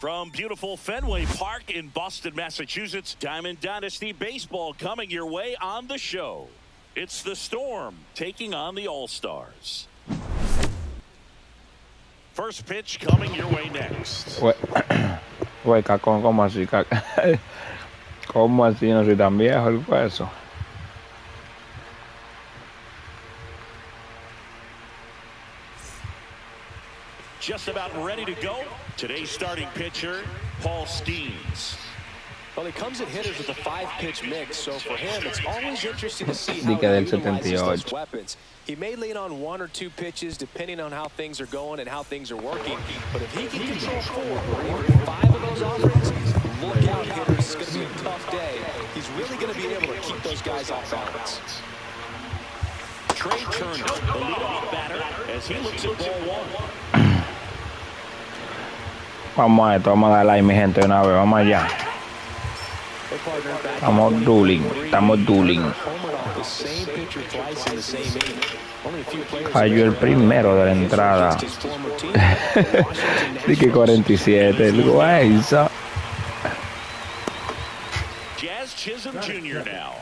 From beautiful Fenway Park in Boston, Massachusetts, Diamond Dynasty Baseball coming your way on the show. It's the Storm taking on the All-Stars. First pitch coming your way next. Güey, Cacón, ¿cómo así? ¿Cómo así? No soy tan viejo el hueso. Just about ready to go. Today's starting pitcher, Paul Skeens. Well, he comes at hitters with a 5-pitch mix, so for him, it's always interesting to see how he utilizes those weapons. He may lean on 1 or 2 pitches depending on how things are going and how things are working, but if he can control 4 or even 5 of those offerings, look out, hitters. It's going to be a tough day. He's really going to be able to keep those guys off balance. Trey Turner, the leadoff batter, as he looks at ball 1. Vamos a esto, vamos a darle ahí, mi gente, de una vez, vamos allá. Estamos dueling. Falló el primero de la entrada. Dice 47, el güey. Jazz Chisholm Jr. now.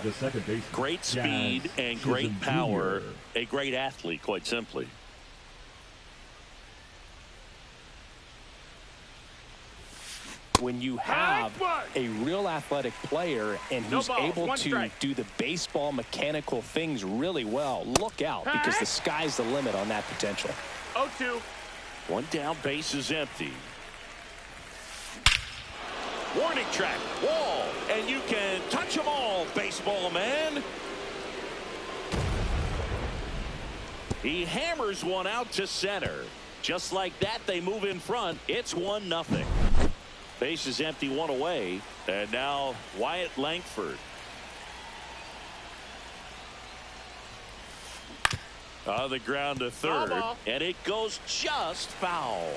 Great speed and great power. A great athlete, quite simply. When you have a real athletic player and who's able to do the baseball mechanical things really well, look out, because the sky's the limit on that potential. 0-2. One down, base is empty. Warning track, wall, and you can touch them all, baseball man. He hammers one out to center. Just like that, they move in front. It's 1-0. Base is empty, 1 away, and now Wyatt Langford. On the ground to third, and it goes just foul.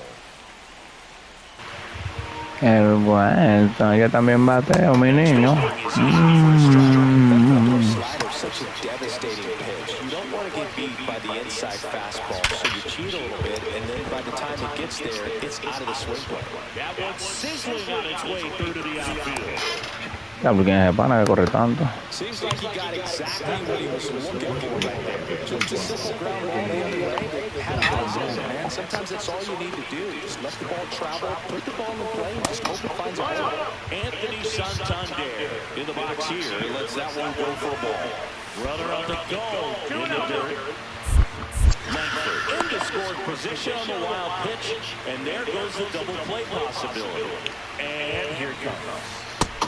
El bueno, yo también bateo, mi niño. Such a devastating pitch. You don't want to get beat by the inside fastball, so you cheat a little bit, and then by the time it gets there, it's out of the swing play. That one's sizzling on its way through to the outfield. Ya, porque es pana que corre tanto. Seems like he got exactly what he was looking for right there. Just a simple ground ball the other way. Had eyes on it, man. Sometimes that's all you need to do. Just let the ball travel, put the ball in play, and just hope it finds a hole. Anthony Santander in the box here. He lets that one go for a ball. Runner on the go in the dirt. Langford in the scored position on the wild pitch, and there goes the double play possibility. And here it comes.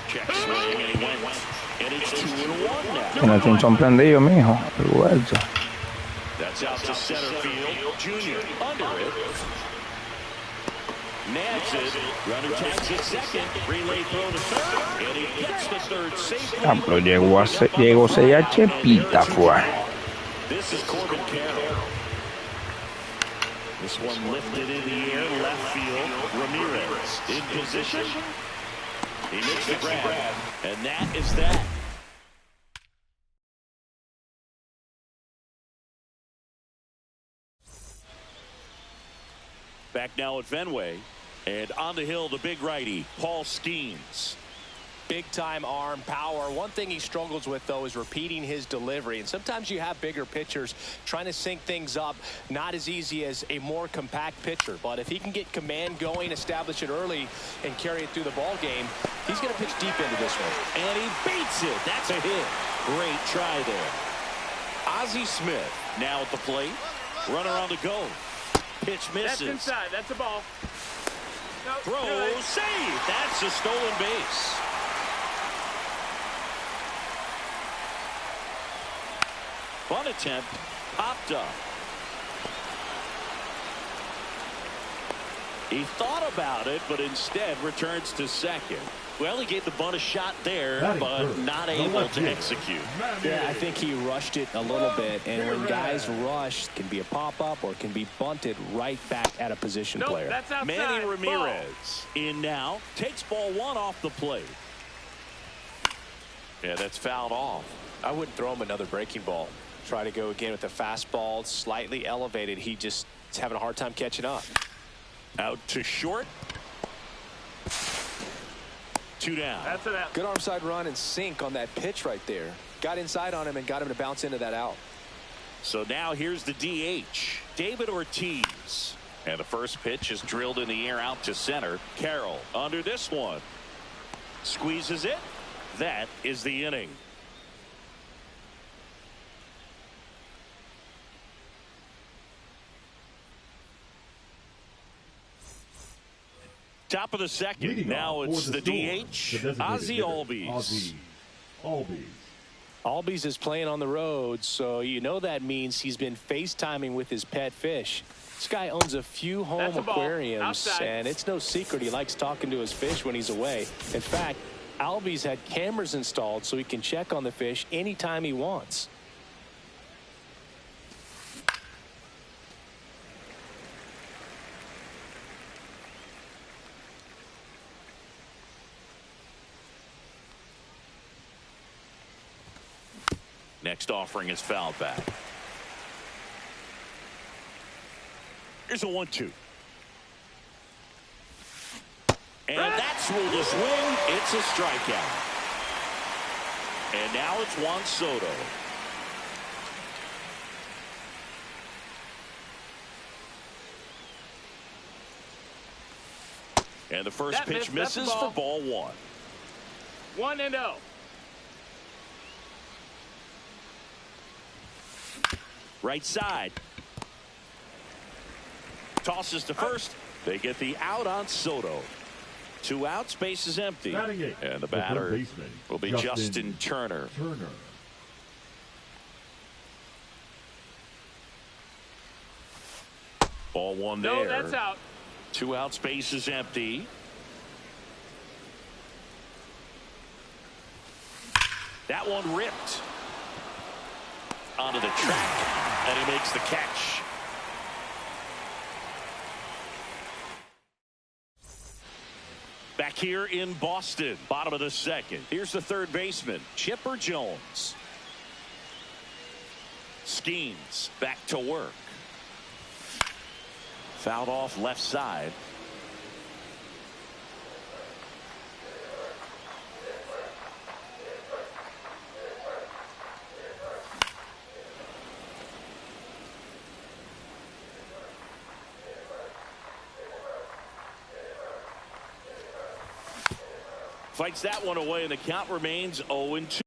Check swing, and he went. And it's 2-1 now. Tienes un sorprendido, mijo. El hueso. That's out to center field. Junior under it. Nags it. Runner tags it second. Relay throw to third. And he gets the third safely. Ah, pero llegó a Chepita, fue. This is Corbin Carroll. This one lifted in the air, left field. Ramirez in position. He makes the grab, and that is that. Back now at Fenway, and on the hill, the big righty, Paul Skeens. Big-time arm power. One thing he struggles with, though, is repeating his delivery. And sometimes you have bigger pitchers trying to sync things up. Not as easy as a more compact pitcher. But if he can get command going, establish it early, and carry it through the ball game, he's going to pitch deep into this one. And he beats it. That's a hit. Great try there. Ozzie Smith now at the plate. Runner on the go. Pitch misses. That's inside. That's a ball. No, throw, save. That's a stolen base. Fun attempt, popped up. He thought about it, but instead returns to second. Well, he gave the bunt a shot there, but not able to execute. Yeah, I think he rushed it a little bit, and when guys rush, it can be a pop-up or it can be bunted right back at a position player. That's outside. Manny Ramirez in now, takes ball one off the plate. Yeah, that's fouled off. I wouldn't throw him another breaking ball. Try to go again with the fastball, slightly elevated. He just is having a hard time catching up. Out to short. 2 down. That's an out. Good arm side run and sink on that pitch right there. Got inside on him and got him to bounce into that out. So now here's the DH, David Ortiz. And the first pitch is drilled in the air out to center. Carroll under this one. Squeezes it. That is the inning. Top of the second. Leading now it's the DH, Ozzie Albies. Albies is playing on the road, so you know that means he's been FaceTiming with his pet fish. This guy owns a few home aquariums, and it's no secret he likes talking to his fish when he's away. In fact, Albies had cameras installed so he can check on the fish anytime he wants. Next offering is fouled back. Here's a 1-2. And that's ruled a swing. It's a strikeout. And now it's Juan Soto. And the first pitch misses for ball 1. 1-0. Right side. Tosses to first. They get the out on Soto. 2 outs, base is empty. And the batter will be Justin Turner. Ball 1 there. No, that's out. 2 outs, base is empty. That one ripped onto the track, and he makes the catch. Back here in Boston, bottom of the second. Here's the third baseman, Chipper Jones. Skeens back to work. Fouled off left side. Fights that one away, and the count remains 0-2.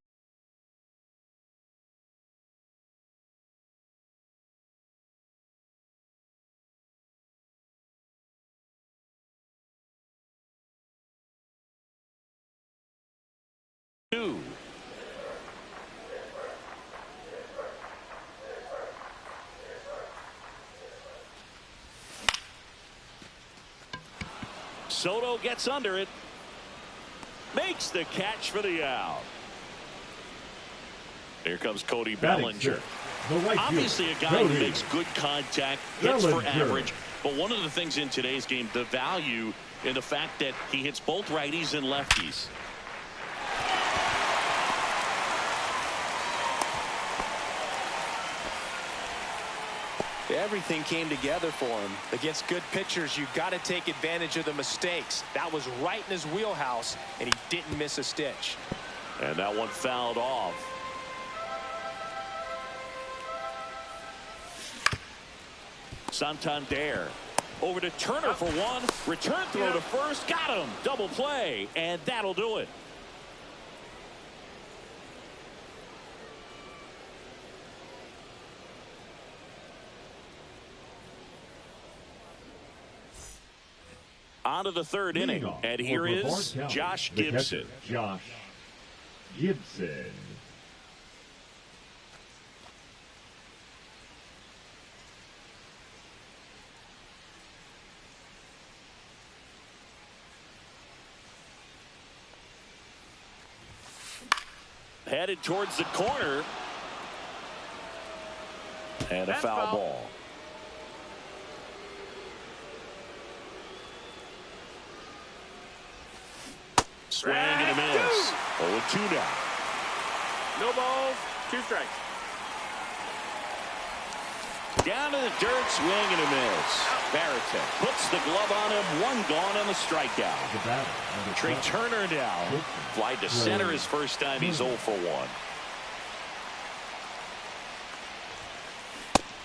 Soto gets under it. Makes the catch for the out. Here comes Cody Bellinger. Obviously a guy who makes good contact, hits for average. But one of the things in today's game, the value in the fact that he hits both righties and lefties. Everything came together for him. Against good pitchers, you've got to take advantage of the mistakes. That was right in his wheelhouse, and he didn't miss a stitch. And that one fouled off. Santander over to Turner for one. Return throw to first. Got him. Double play. And that'll do it. On to the third inning. And here is Josh Gibson. Josh Gibson. headed towards the corner. And a foul ball. Swing and a miss. 0-2 now. No balls, 2 strikes. Down to the dirt, swing and a miss. Barrett puts the glove on him. 1 gone on the strikeout. Trey Turner now. Fly to center his first time. He's 0 for 1.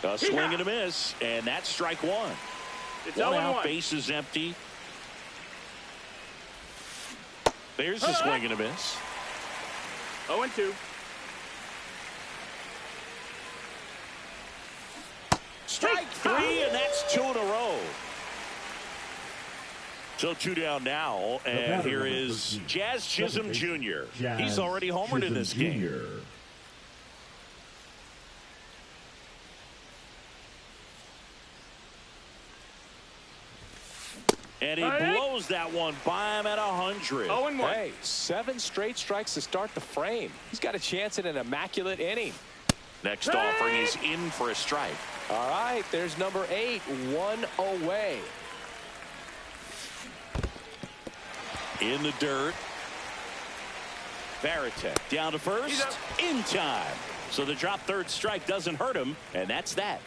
A swing and a miss, and that's strike 1. It's 1 0-1. out, base is empty. There's a swing and a miss. 0-2. Strike 3, and that's 2 in a row. So 2 down now, and here is Jazz Chisholm Jr. He's already homered in this game. And he blows that one by him at 100. 0-1. Hey, 7 straight strikes to start the frame. He's got a chance at an immaculate inning. Next offering is in for a strike. All right, there's number 8, 1 away. In the dirt. Varitek down to first. In time. So the drop third strike doesn't hurt him, and that's that.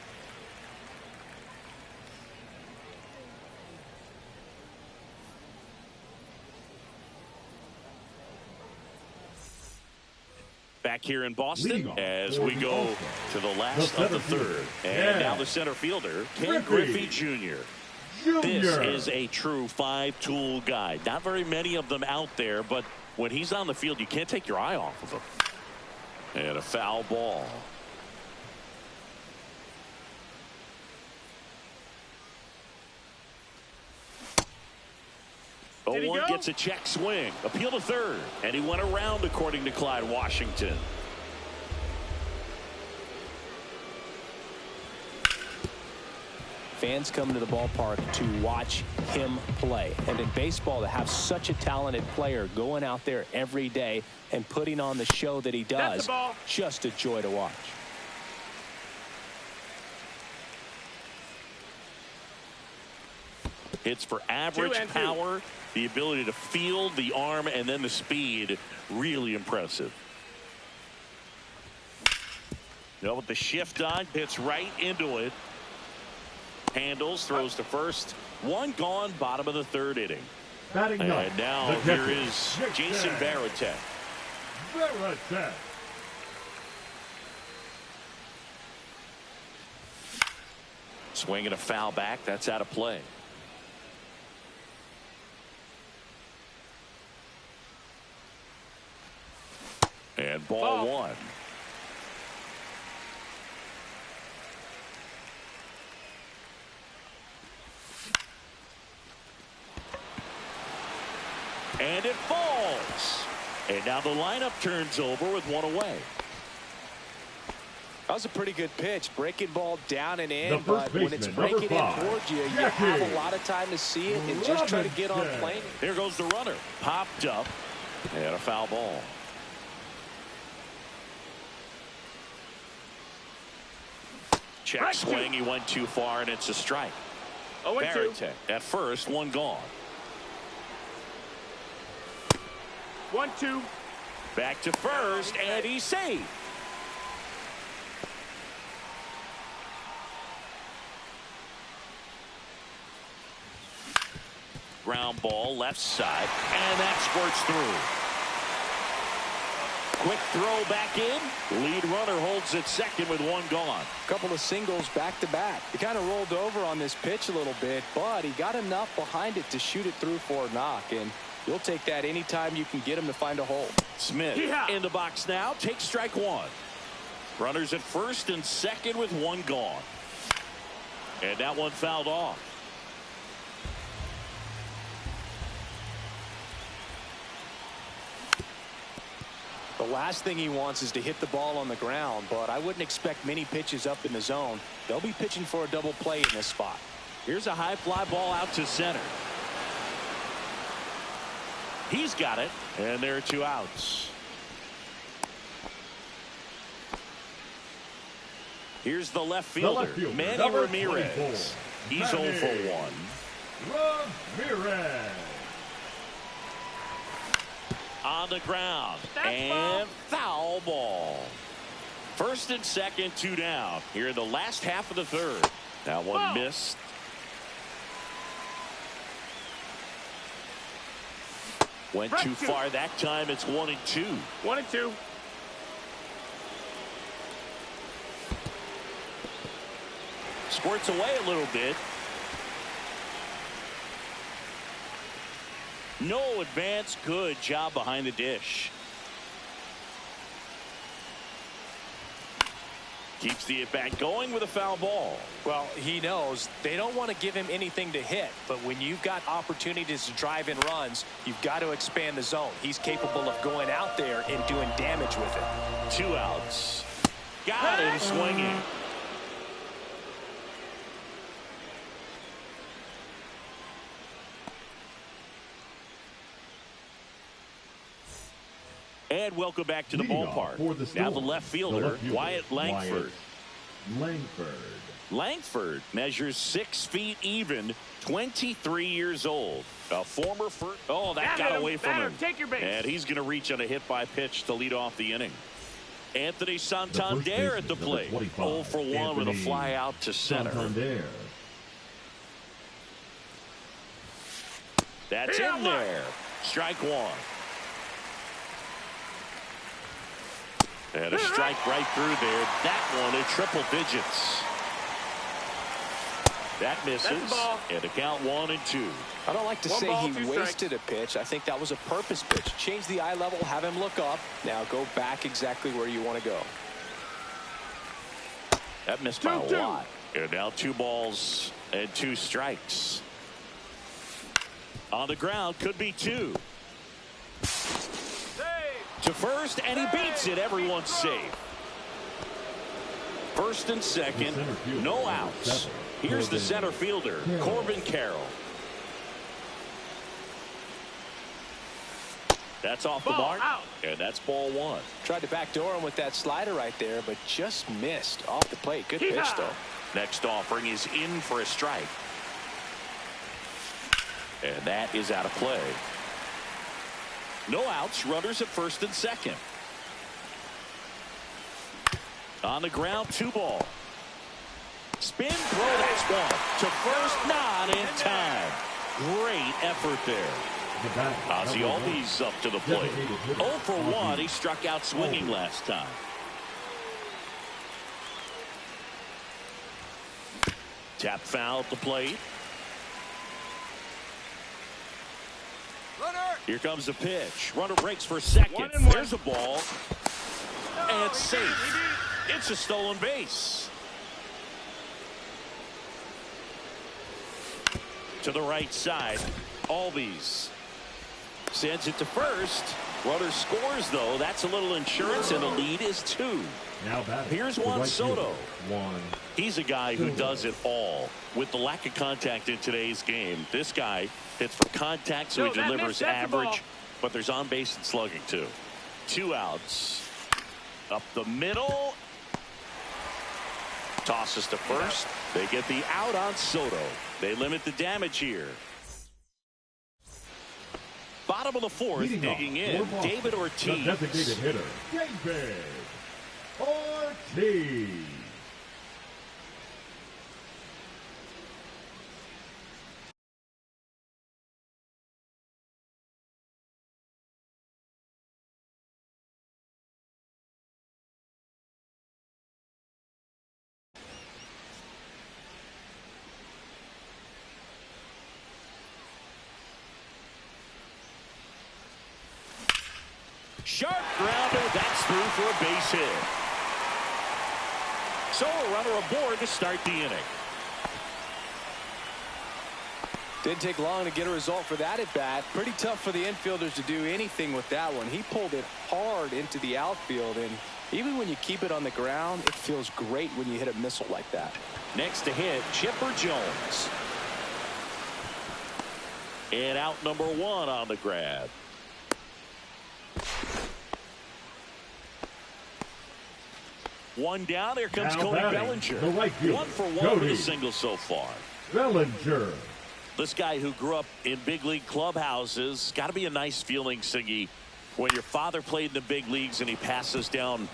Back here in Boston as we go to the last of the third. And now the center fielder, Ken Griffey Jr. This is a true 5-tool guy. Not very many of them out there, but when he's on the field, you can't take your eye off of him. And a foul ball. One gets a check swing. Appeal to third. And he went around, according to Clyde Washington. Fans come to the ballpark to watch him play. And in baseball, to have such a talented player going out there every day and putting on the show that he does, just a joy to watch. Hits for average power, the ability to field, the arm, and then the speed. Really impressive. With the shift on, hits right into it. Handles, throws to first. 1 gone, bottom of the third inning. And now here is Jason Varitek. Swing and a foul back. That's out of play. And ball 1. And it falls. And now the lineup turns over with 1 away. That was a pretty good pitch. Breaking ball down and in, but when it's breaking in towards you, you have a lot of time to see it and just try to get on plane. Here goes the runner. Popped up. And a foul ball. Check swing. He went too far, and it's a strike. 0-2. At first, 1 gone. 1-2. Back to first, and he's safe. Ground ball, left side, and that squirts through. Quick throw back in. Lead runner holds it second with 1 gone. Couple of singles back to back. He kind of rolled over on this pitch a little bit, but he got enough behind it to shoot it through for a knock, and you'll take that anytime you can get him to find a hole. Smith in the box now. Takes strike 1. Runners at first and second with 1 gone. And that one fouled off. The last thing he wants is to hit the ball on the ground, but I wouldn't expect many pitches up in the zone. They'll be pitching for a double play in this spot. Here's a high fly ball out to center. He's got it, and there are 2 outs. Here's the left fielder, Manny number Ramirez. 24, He's 0 for 1. Ramirez. On the ground. That's And foul ball. First and second, 2 down. Here in the last half of the third. That one missed. Went too far that time. It's 1-2. 1-2. Squirts away a little bit. No advance. Good job behind the dish. Keeps the at-bat going with a foul ball. Well, he knows they don't want to give him anything to hit, but when you've got opportunities to drive in runs, you've got to expand the zone. He's capable of going out there and doing damage with it. 2 outs. Got him swinging. And welcome back to the ballpark. Now the left fielder, Wyatt Langford. Langford measures 6 feet even, 23 years old. A former first. Oh, that got away from him. Take your base. And he's going to reach on a hit by pitch to lead off the inning. Anthony Santander at the plate. 0 for 1 with a fly out to center. That's in there. Strike 1. And a strike right through there. That one in triple digits. That misses. And a count 1-2. I don't like to say he wasted a pitch. I think that was a purpose pitch. Change the eye level, have him look up. Now go back exactly where you want to go. That missed by a lot. And now 2 balls and 2 strikes. On the ground, could be 2. To first, and he beats it. Everyone's safe. First and second, no outs. Here's the center fielder, Corbin Carroll. That's off the mark, and that's ball 1. Tried to backdoor him with that slider right there, but just missed off the plate. Good pitch, though. Next offering is in for a strike. And that is out of play. No outs, runners at first and second. On the ground, 2 ball. Spin, throw, that's 1. To first, not in time. Great effort there. Ozzie Albies up to the plate. 0 for 1. He struck out swinging last time. Tap foul at the plate. Here comes the pitch. Runner breaks for second. There's a ball. And it's safe. It's a stolen base. To the right side. Albies sends it to first. Runner scores, though. That's a little insurance, and the lead is 2. Here's Juan Soto. He's a guy who does it all. With the lack of contact in today's game, this guy hits for contact, so he delivers average, but there's on base and slugging too. 2 outs. Up the middle. Tosses to first. They get the out on Soto. They limit the damage here. Bottom of the 4th, digging in, David Ortiz. The designated hitter, David Ortiz. Sharp grounder, that's through for a base hit. So a runner aboard to start the inning. Didn't take long to get a result for that at bat. Pretty tough for the infielders to do anything with that one. He pulled it hard into the outfield, and even when you keep it on the ground, it feels great when you hit a missile like that. Next to hit, Chipper Jones. And out number 1 on the grab. One down. Here comes Now Cody batting, Bellinger. the right fielder, 1 for 1 Cody with a single so far. Bellinger. This guy who grew up in big league clubhouses, got to be a nice feeling, Siggy, when your father played in the big leagues and he passes down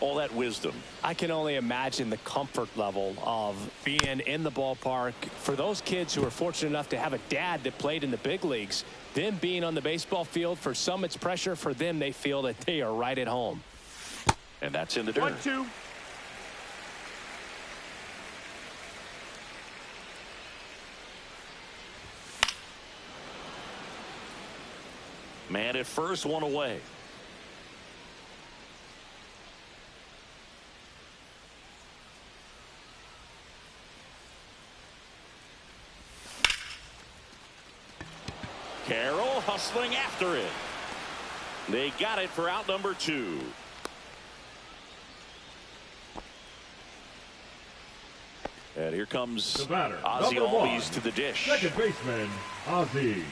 all that wisdom. I can only imagine the comfort level of being in the ballpark for those kids who are fortunate enough to have a dad that played in the big leagues. Them being on the baseball field, for some it's pressure. For them, they feel that they are right at home. And that's in the dirt. 1-2. Man at first, one away. Carroll hustling after it. They got it for out number 2. And here comes The batter, Ozzie number 1, Albies to the dish. second baseman, Ozzie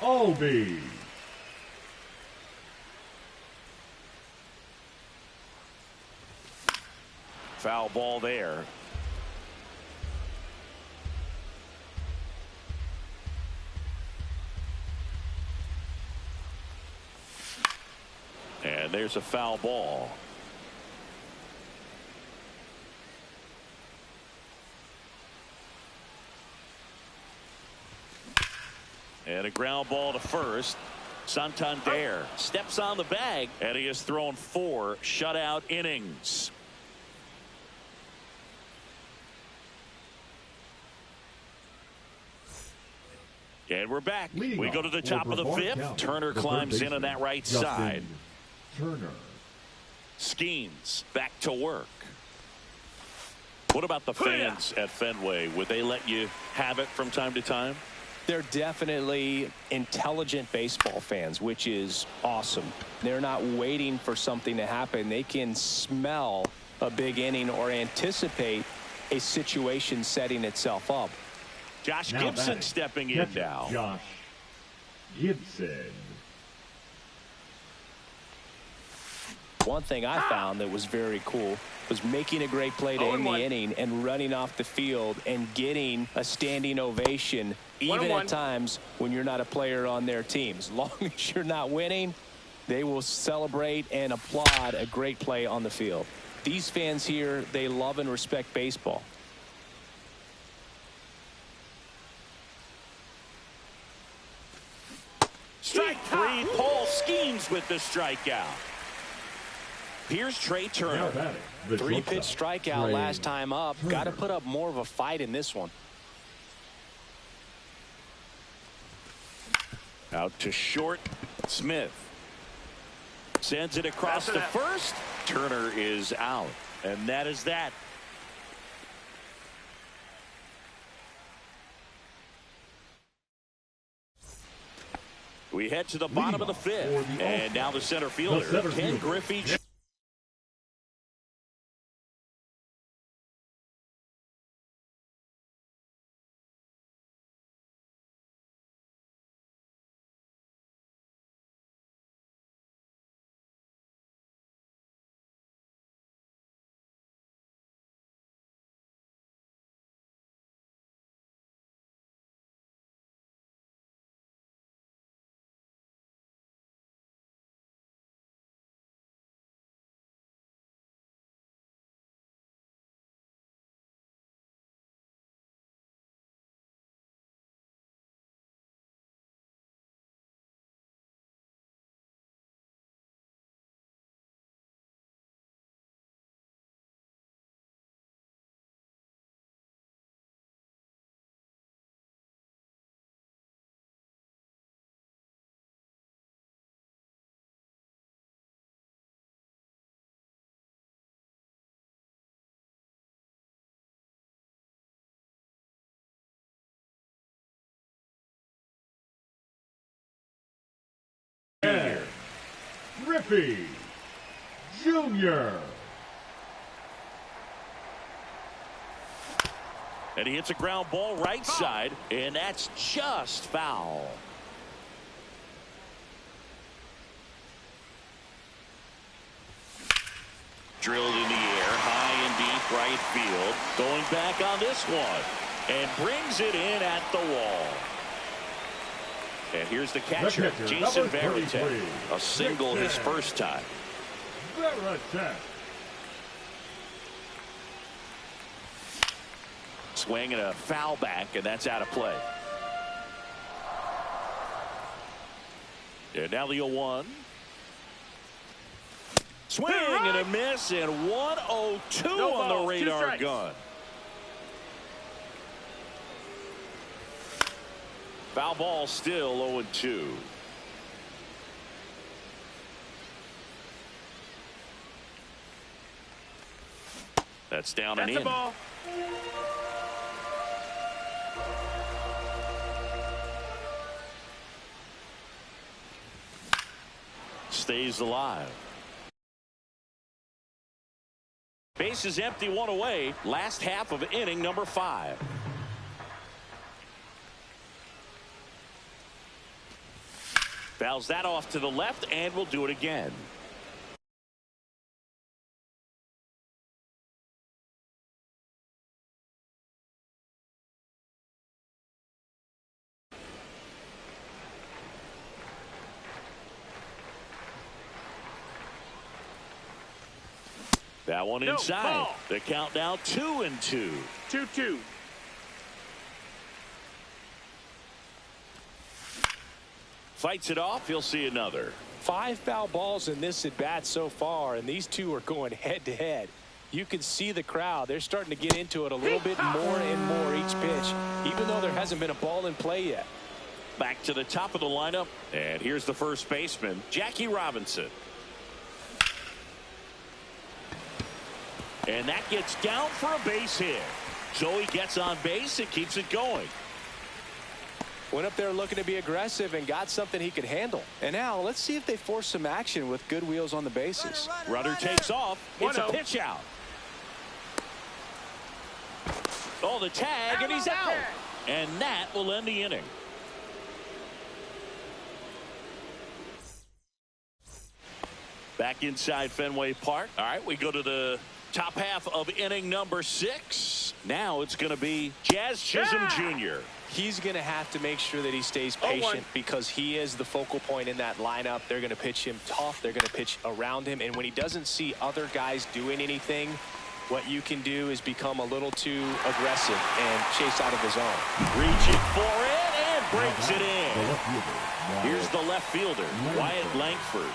Albies. Foul ball there. And there's a foul ball. And a ground ball to first. Santander steps on the bag, and he has thrown 4 shutout innings. And we're back. Leading We go off to the for top of the Brevard 5th. County, Turner the climbs third in on that right baseman, side. Justin Turner. Skeens back to work. What about the fans at Fenway? Would they let you have it from time to time? They're definitely intelligent baseball fans, which is awesome. They're not waiting for something to happen. They can smell a big inning or anticipate a situation setting itself up. Josh Now Gibson batting, stepping in catcher, now. Josh Gibson. One thing I found that was very cool was making a great play to end the inning and running off the field and getting a standing ovation, even at times when you're not a player on their team. As long as you're not winning, they will celebrate and applaud a great play on the field. These fans here, they love and respect baseball. Strike 3. Paul Skeens with the strikeout. Here's Trey Now Turner. batting, the 3-pitch shortstop, strikeout Trey last time up. Got to Turner. put up more of a fight in this one. Out to short. Smith sends it across to first. Turner is out. And that is that. We head to the bottom of the 5th. And now the center fielder, Ken Griffey. Griffey Jr. And he hits a ground ball right side, and that's just foul. Drilled in the air. right field. Going back on this one. And brings it in at the wall. And here's the catcher, Jason Varitek. A single his first time. Varitek. Swing and a foul back, and that's out of play. And now the 0-1. Swing and a miss, and 102 on the radar gun. Foul ball, still 0-2. That's down and in. Ball. Stays alive. Base is empty, one away. Last half of inning number 5. Fouls that off to the left, and we'll do it again. That one inside. Ball. The count now 2-2. 2-2. Fights it off. He'll see another. 5 foul balls in this at bat so far, and these two are going head to head. You can see the crowd. They're starting to get into it a little bit more and more each pitch, even though there hasn't been a ball in play yet. Back to the top of the lineup, and here's the first baseman, Jackie Robinson. And that gets down for a base hit. So he gets on base and keeps it going. Went up there looking to be aggressive and got something he could handle. And now let's see if they force some action with good wheels on the bases. Runner takes off. It's a pitch out. Oh, the tag, and he's out. And that will end the inning. Back inside Fenway Park. All right, we go to the top half of inning number 6. Now it's going to be Jazz Chisholm Jr. He's going to have to make sure that he stays patient because he is the focal point in that lineup. They're going to pitch him tough. They're going to pitch around him. And when he doesn't see other guys doing anything, what you can do is become a little too aggressive and chase out of the zone. Reaching for it and breaks it in. Here's the left fielder, Wyatt Langford.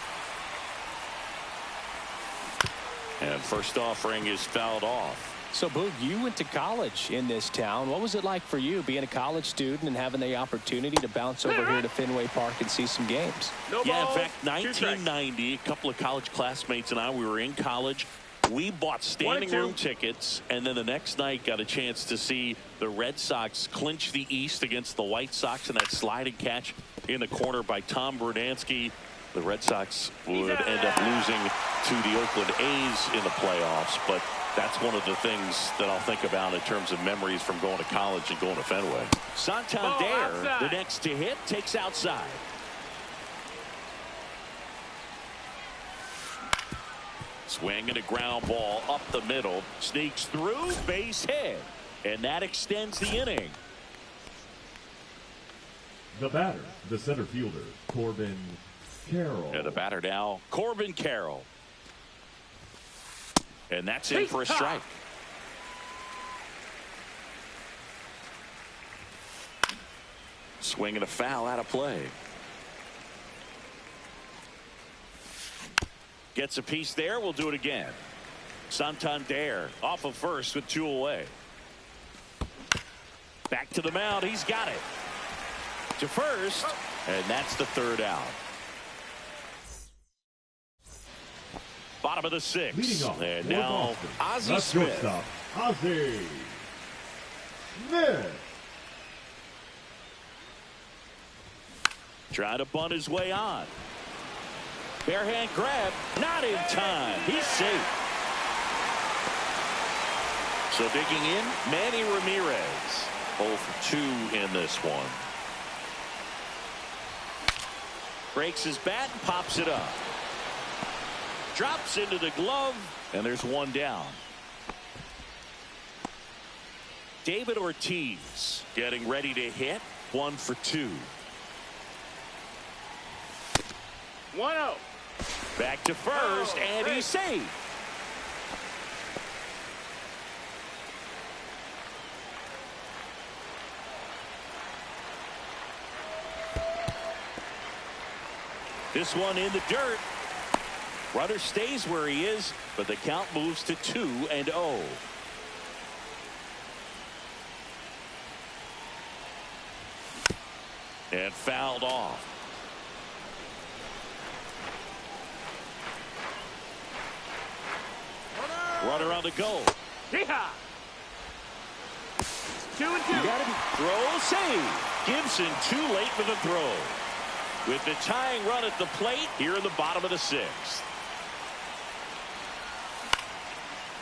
And first offering is fouled off. So, Boog, you went to college in this town. What was it like for you being a college student and having the opportunity to bounce over here to Fenway Park and see some games? Yeah, in fact, 1990, a couple of college classmates and I, we were in college. We bought standing room tickets, and then the next night got a chance to see the Red Sox clinch the East against the White Sox in that sliding catch in the corner by Tom Brunansky. The Red Sox would end up losing to the Oakland A's in the playoffs, but that's one of the things that I'll think about in terms of memories from going to college and going to Fenway. Santander, the next to hit, takes outside. Swing and a ground ball up the middle, sneaks through, base hit, and that extends the inning. The batter, the center fielder, Corbin Carroll. And the batter now, Corbin Carroll. And that's in for a strike. Swing and a foul out of play. Gets a piece there. We'll do it again. Santander off of first with 2 away. Back to the mound. He's got it. To first. And that's the 3rd out. Bottom of the 6th. Leading off, and now Ozzie Smith. Ozzie Smith. Trying to bunt his way on. Bare hand grab. Not in time. He's safe. So digging in, Manny Ramirez. 0 for 2 in this one. Breaks his bat and pops it up. Drops into the glove, and there's 1 down. David Ortiz getting ready to hit. 1 for 2. 1-0. Back to first, and he's safe. This one in the dirt. Runner stays where he is, but the count moves to 2-0. And fouled off. Runner on the go. Yeehaw! 2-2. You gotta be throw save. Gibson too late for the throw. With the tying run at the plate here in the bottom of the 6th.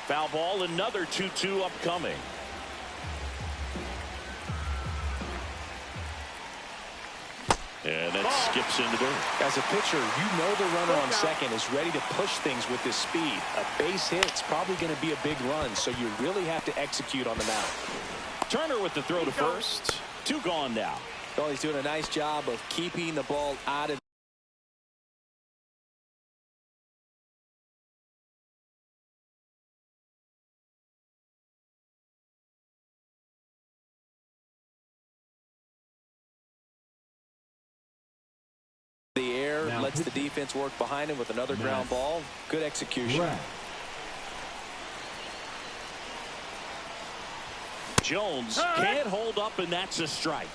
Foul ball, another 2-2 upcoming. And that skips into dirt. As a pitcher, you know the runner on second is ready to push things with his speed. A base hit's probably going to be a big run, so you really have to execute on the mound. Turner with the throw to first. 2 gone now. Well, he's doing a nice job of keeping the ball out of the air, lets the defense work behind him with another ground ball. Good execution. Right. Jones can't hold up, and that's a strike.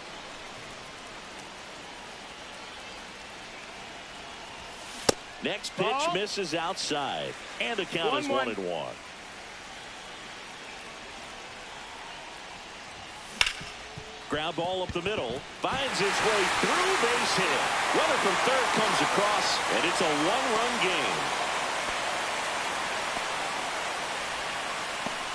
Next pitch misses outside, and the count is 1-1. Ground ball up the middle, finds his way through, base hit. Runner from third comes across, and it's a 1-run game.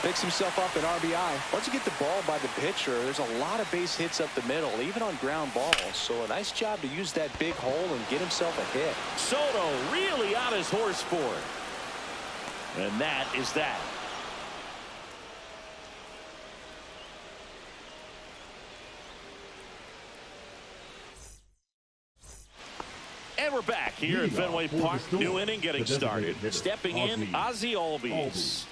Picks himself up at RBI. Once you get the ball by the pitcher, there's a lot of base hits up the middle, even on ground balls. So a nice job to use that big hole and get himself a hit. Soto really on his horse for it. And that is that. And we're back here at Fenway Park. New inning getting started. Stepping in, Ozzie Albies.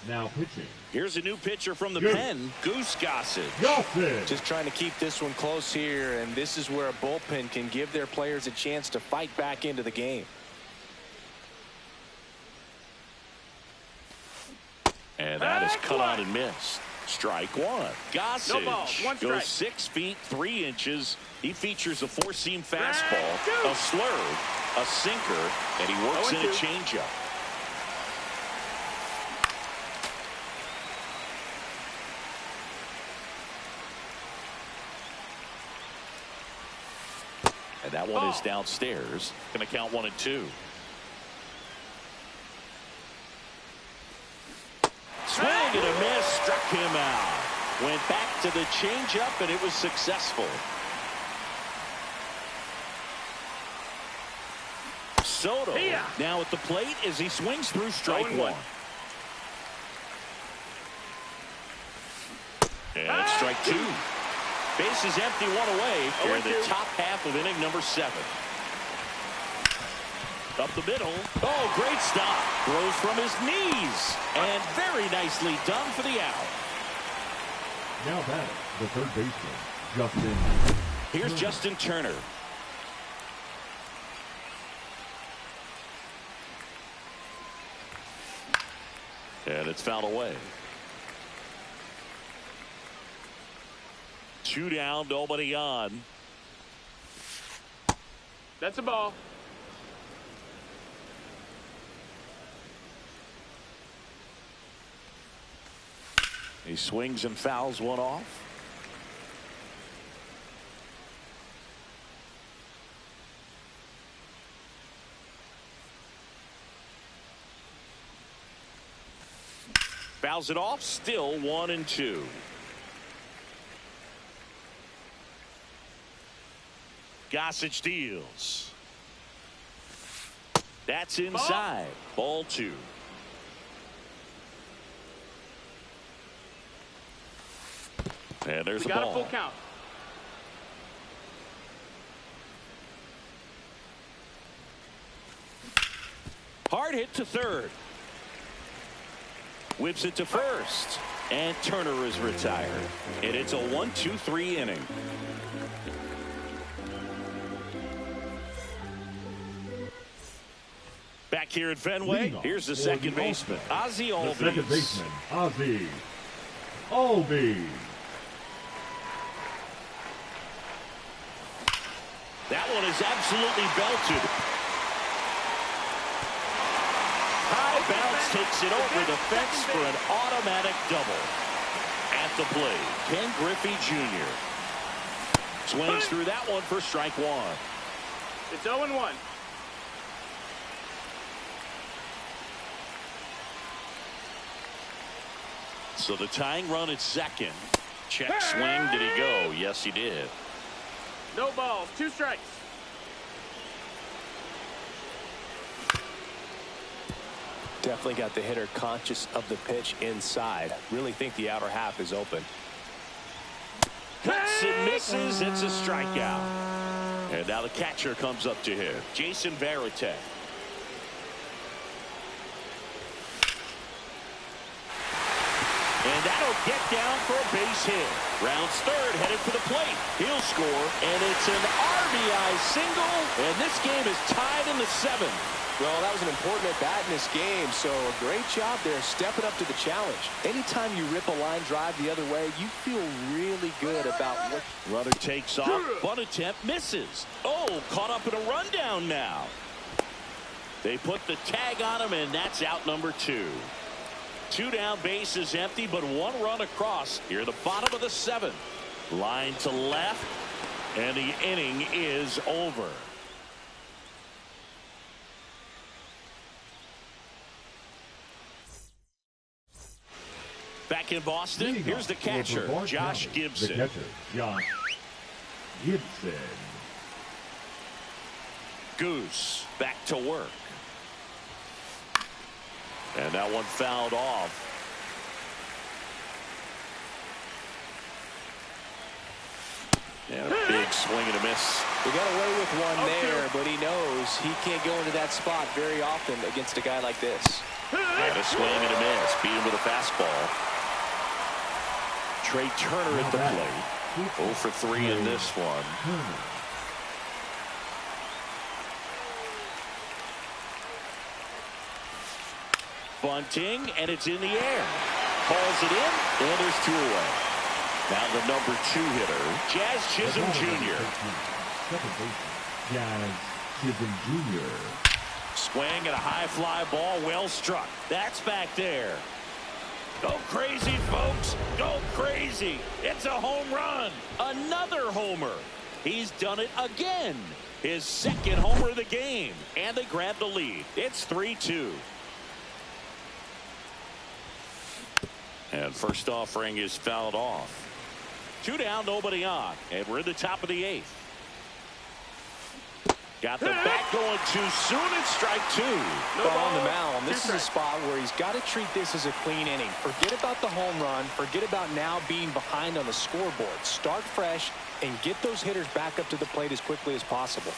Now pitching. Here's a new pitcher from the pen, Goose Gossage. Just trying to keep this one close here, and this is where a bullpen can give their players a chance to fight back into the game. And that is cut on and missed. Strike 1. Gossage goes 6 feet 3 inches. He features a 4-seam fastball, a slurve, a sinker, and he works in a changeup. And that one is downstairs. Going to count 1-2. Swing and a miss, struck him out. Went back to the changeup, and it was successful. Soto now at the plate as he swings through strike 1. And strike 2. Bases empty, 1 away here in the top half of inning number 7. Up the middle. Oh, great stop. Throws from his knees. And very nicely done for the out. Now back, the third baseman, Justin. Here's Justin Turner. And it's fouled away. 2 down, nobody on. That's a ball. He swings and fouls one off. Fouls it off, still 1-2. Gossage deals. That's inside. Ball 2. And there's We the got ball. a full count. Hard hit to third. Whips it to first. And Turner is retired. And it's a 1-2-3 inning. Back here at Fenway, here's the second baseman, Ozzie Albies. The second baseman, Ozzie Albies. That one is absolutely belted. High bounce takes it over the fence for an automatic double. At the plate, Ken Griffey Jr. swings through that one for strike 1. It's 0-1. So the tying run at second. Check swing. Did he go? Yes, he did. No balls. 2 strikes. Definitely got the hitter conscious of the pitch inside. Really think the outer half is open. Cuts and misses. It's a strikeout. And now the catcher comes up to him, Jason Varitek. And that'll get down for a base hit. Rounds third, headed for the plate. He'll score, and it's an RBI single, and this game is tied in the 7th. Well, that was an important at-bat in this game, so a great job there stepping up to the challenge. Anytime you rip a line drive the other way, you feel really good about what... Runner takes off, bunt attempt misses. Oh, caught up in a rundown now. They put the tag on him, and that's out number 2. 2 down, base is empty, but 1 run across here at the bottom of the 7th. Line to left, and the inning is over. Back in Boston, here's the catcher, Josh Gibson. The catcher, Josh Gibson. Goose back to work. And that one fouled off. And a big swing and a miss. He got away with one there, but he knows he can't go into that spot very often against a guy like this. And a swing and a miss. Beat him with a fastball. Trey Turner at the plate. 0 for 3 in this one. Bunting, and it's in the air. Calls it in, and there's 2 away. Now the number 2 hitter, Jazz Chisholm Jr. Second baseman, Jazz Chisholm Jr. Swing and a high fly ball, well struck. That's back there. Go crazy, folks. Go crazy. It's a home run. Another homer. He's done it again. His 2nd homer of the game. And they grab the lead. It's 3-2. And first offering is fouled off. 2 down, nobody on. And we're in the top of the 8th. Got the bat going too soon and strike 2. No ball on the mound. This is a spot where he's got to treat this as a clean inning. Forget about the home run. Forget about now being behind on the scoreboard. Start fresh and get those hitters back up to the plate as quickly as possible.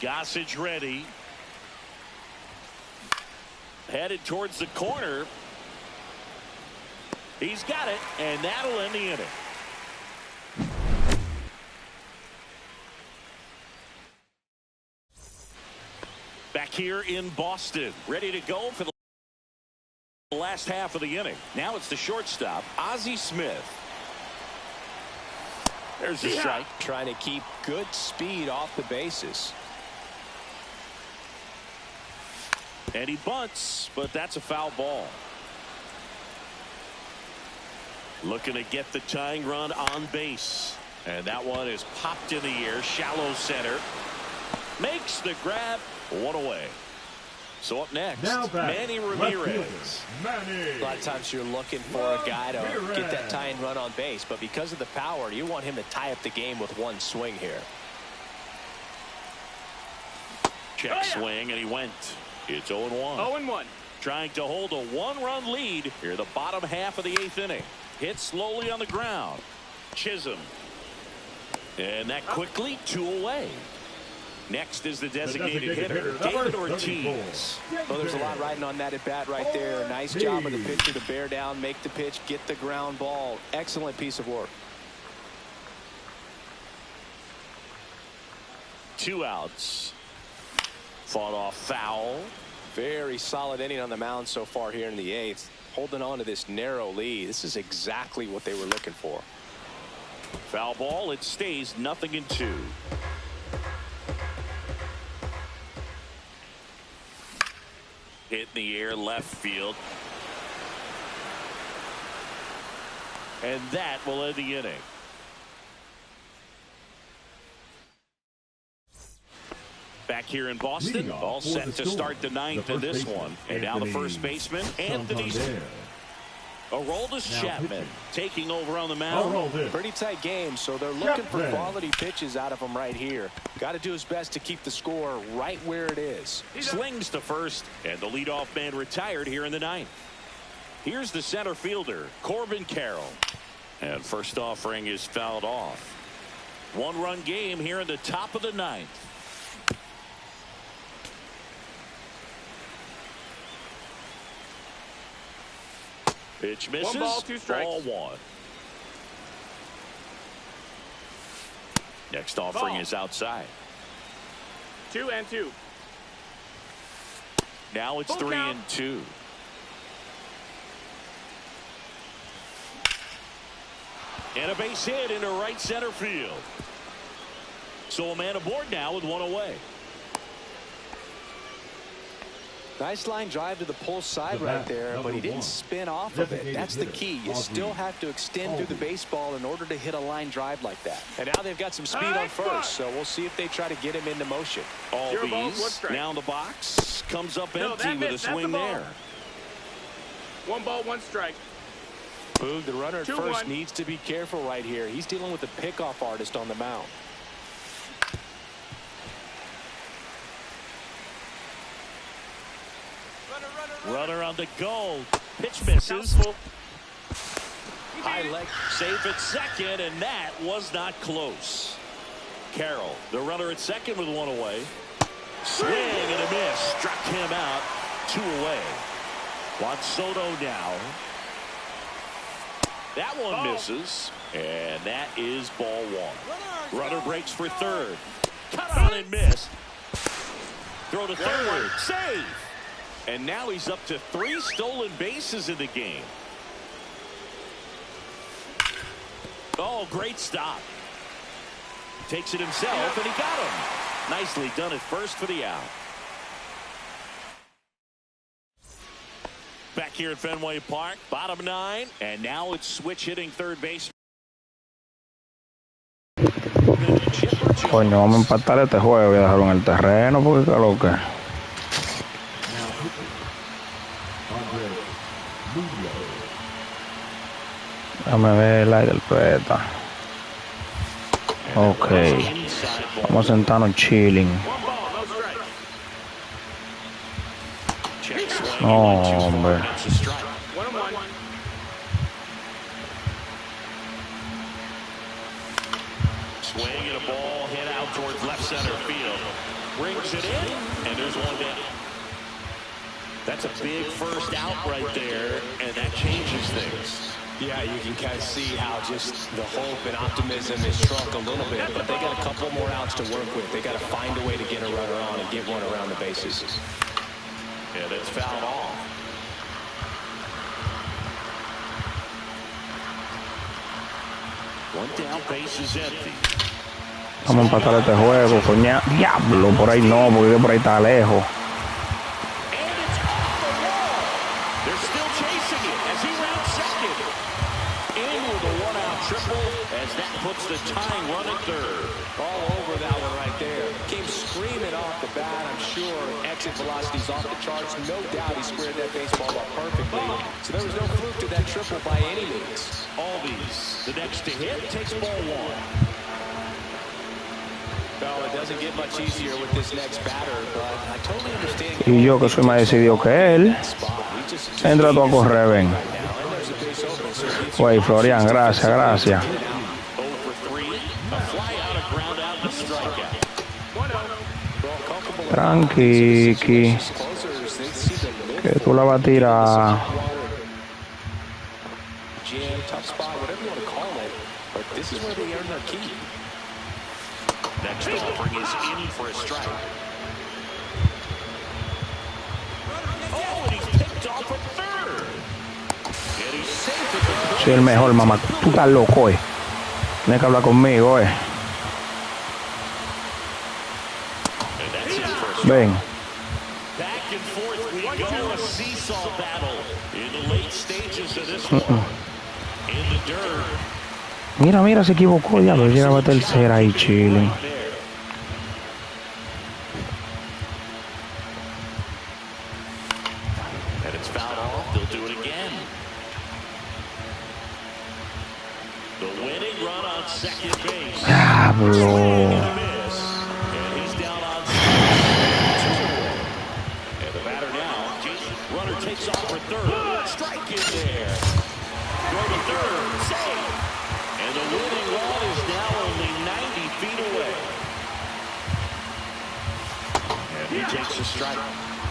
Gossage ready. Headed towards the corner. He's got it, and that'll end the inning. Back here in Boston, ready to go for the last half of the inning. Now it's the shortstop, Ozzie Smith. There's the strike. Trying to keep good speed off the bases. And he bunts, but that's a foul ball. Looking to get the tying run on base. And that one is popped in the air, shallow center. Makes the grab, 1 away. So up next, Now back, Manny left Ramirez. fielder, Manny. A lot of times you're looking for a guy to get that tying run on base, but because of the power, you want him to tie up the game with one swing here. Check swing, and he went. It's 0-1. 0-1. Trying to hold a one-run lead here the bottom half of the 8th inning. Hit slowly on the ground. Chisholm. And that quickly 2 away. Next is the designated hitter, David Ortiz. Well, there's a lot riding on that at bat right there. Nice job of the pitcher to bear down, make the pitch, get the ground ball. Excellent piece of work. 2 outs. Fought off foul. Very solid inning on the mound so far here in the 8th. Holding on to this narrow lead. This is exactly what they were looking for. Foul ball. It stays 0-2. Hit in the air left field. And that will end the inning. Back here in Boston, all set to start the 9th in this one. And now the first baseman, Anthony. Aroldis Chapman taking over on the mound. Pretty tight game, so they're looking for quality pitches out of him right here. Got to do his best to keep the score right where it is. Slings to first, and the leadoff man retired here in the 9th. Here's the center fielder, Corbin Carroll. And first offering is fouled off. 1-run game here in the top of the 9th. Pitch misses. 1 ball, 2 strikes. Ball 1. Next offering is outside. 2-2. Now it's 3-2. And a base hit into right center field. So a man aboard now with 1 away. Nice line drive to the pull side right there, but he didn't spin off of it. That's the key. You still have to extend through the baseball in order to hit a line drive like that. And now they've got some speed on first, so we'll see if they try to get him into motion. Albies now in the box. Comes up empty with a swing there. 1 ball, 1 strike. Boog, the runner at first needs to be careful right here. He's dealing with a pickoff artist on the mound. Runner on the go. Pitch misses. High leg safe at second, and that was not close. Carroll, the runner at second with 1 away. Swing and a miss. Struck him out. 2 away. Juan Soto now. That one misses, and that is ball 1. Runner breaks for third. Cut on and missed. Throw to third. Save. And now he's up to 3 stolen bases in the game. Oh, great stop. Takes it himself, and he got him. Nicely done at first for the out. Back here at Fenway Park, bottom 9, and now it's switch hitting third base. Coño, vamos a empatar este juego y dejarlo en el terreno porque qué lo que. Déjame ver el aire del poeta. Ok. Vamos a sentarnos chilling. No, hombre. Swing and a ball hit out towards left center field. Brings it in, and there's 1 down. That's a big first out right there, and that changes things. Yeah, you can kind of see how just the hope and optimism is shrunk a little bit, but they got a couple more outs to work with. They got to find a way to get a runner on and get one around the bases. Yeah, that's fouled off. One down, base is empty. Vamos a empatar este juego, coña. Diablo, por ahí no, porque por ahí está lejos. in with a one-out triple as that puts the tying run at third. All over that one right there. Came screaming off the bat, I'm sure. Exit velocity's off the charts. No doubt he squared that baseball up perfectly. So there was no fluke to that triple by any means. Albies, the next to hit, takes ball one. Well, it doesn't get much easier with this next batter, but I totally understand. Y yo que soy más decidido que él. Entra tú a correr, ven. Güey, Florian, gracias, gracias. Tranqui, que tú la vas a tirar. Next offering is in for a strike. Oh, and he's picked off a third. And he's safe at the plate. Soy el mejor, mamá. Tú estás loco, Tienes que hablar conmigo, And that's it for a strike. Ven. Back and forth we go, a seesaw battle in the late stages of this one. In the dirt. Mira, mira, se equivocó, diablo. Llegaba a tercera ahí, chile. And it's fouled off. They'll do it again. The winning run on second base. Diablo. And he's down on second. And the batter now. Runner takes off for third. Strike in there. Go to third. Save. And the winning run is now only 90 feet away. And he takes a strike.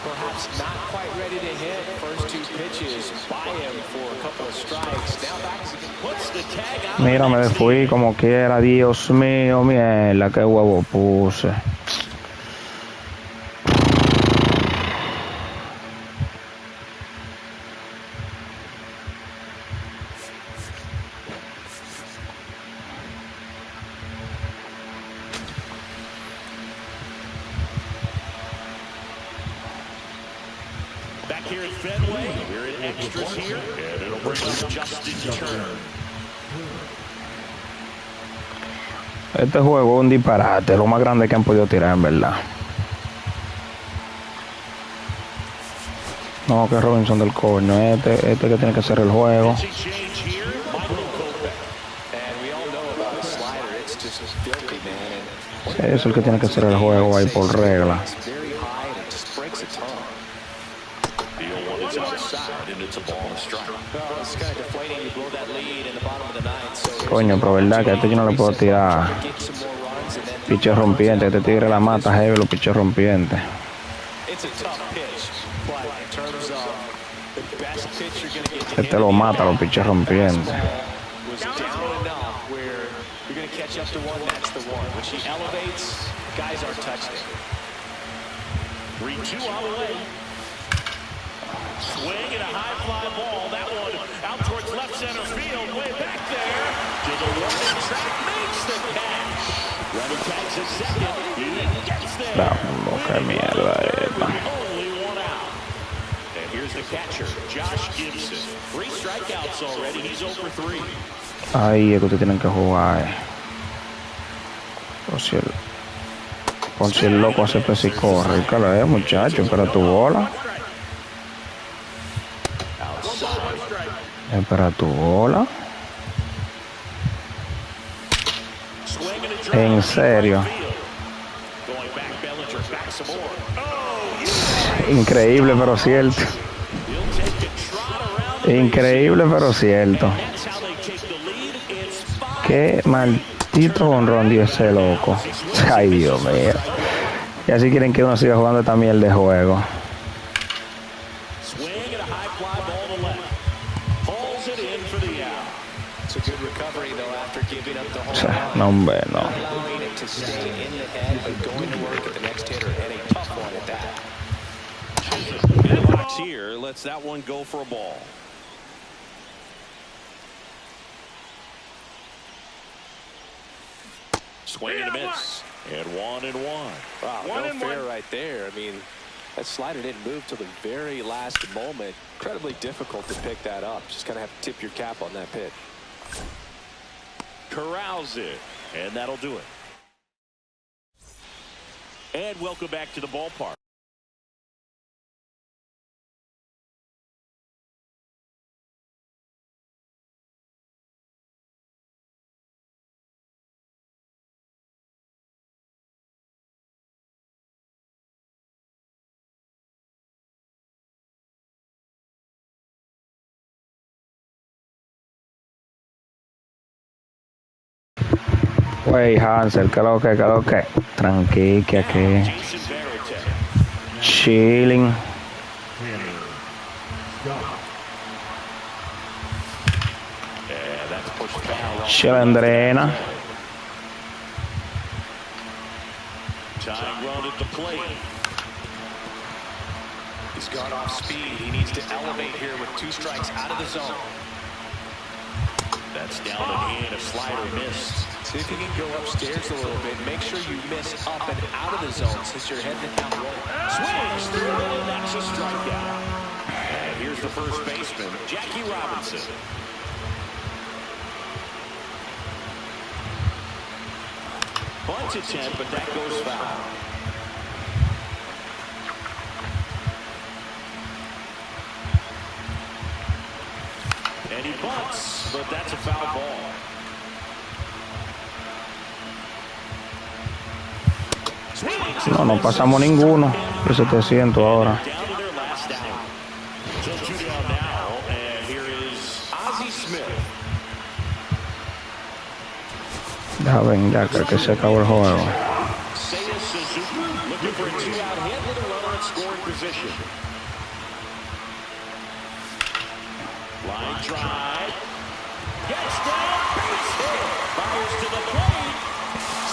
Perhaps not quite ready to hit. First two pitches by him for a couple of strikes. Now back as he puts the tag out. Mira, me fui como quiera. Dios mío, mierda, qué huevo puse. Back here at Fenway, we're in extras here, and it'll bring up Justin Turner. Este juego es un disparate, lo más grande que han podido tirar, en verdad. No, que Robinson del coño, este que tiene que hacer el juego. Es el que tiene que hacer el juego ahí por regla. Coño, pero verdad que a este yo no le puedo tirar piche rompiente, que te tire la mata heavy los piches rompientes. Este lo mata los piches rompientes. 3-2 on the way. Swing and a high fly ball. That one out towards left center field. Way back there to the warning track. Makes the catch. Running tags a second. He gets there. Qué mierda esta. Only one out. And here's the catcher, Josh Gibson. 3 strikeouts already. He's 0 for 3. Ahí es que ustedes tienen que jugar. Por si el loco hace presa y corre. Claro, muchacho, espera tu bola. Espera tu bola. En serio. Increíble pero cierto. Increíble pero cierto. Qué maldito honrón dio ese loco. Ay, Dios mío. Y así quieren que uno siga jugando esta mierda de juego. No, hombre, no. Here lets that one go for a ball. Swing and a miss. And 1-1. Wow, no fair right there. I mean, that slider didn't move till the very last moment. Incredibly difficult to pick that up. Just kind of have to tip your cap on that pitch. Corrals it, and that'll do it. And welcome back to the ballpark. Wey, Hansel, que lo que. Tranqui, que aquí. Chilling. Chilendrena. Tying run at the plate. He's got off speed. He needs to elevate here with 2 strikes out of the zone. That's down and in. A slider missed. See if you can go upstairs a little bit. Make sure you miss up and out of the zone since you're heading it down the road. Swings through it. That's a strikeout. And here's the first baseman, Jackie Robinson. Bunt attempt, but that goes foul. And he bunts, but that's a foul ball. No pasamos ninguno. De 700 ahora. Ya ven, ya que se acabó el juego. Line drive. Gets down, base hit. Fires to the plate.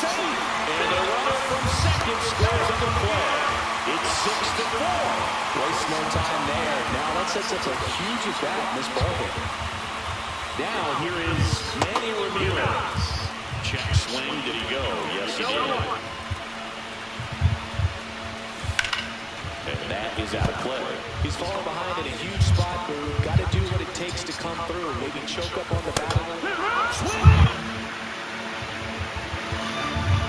Safe. And the runner from second scores on the play. It's 6-4. Waste no time there. Now that sets up a huge at-bat in this ballgame. Now here is Manny Ramirez. Check swing. Did he go? Yes, he did. And that is out of play. He's falling behind in a huge spot, but we've got to do what it takes to come through. Maybe choke up on the bat. Swing!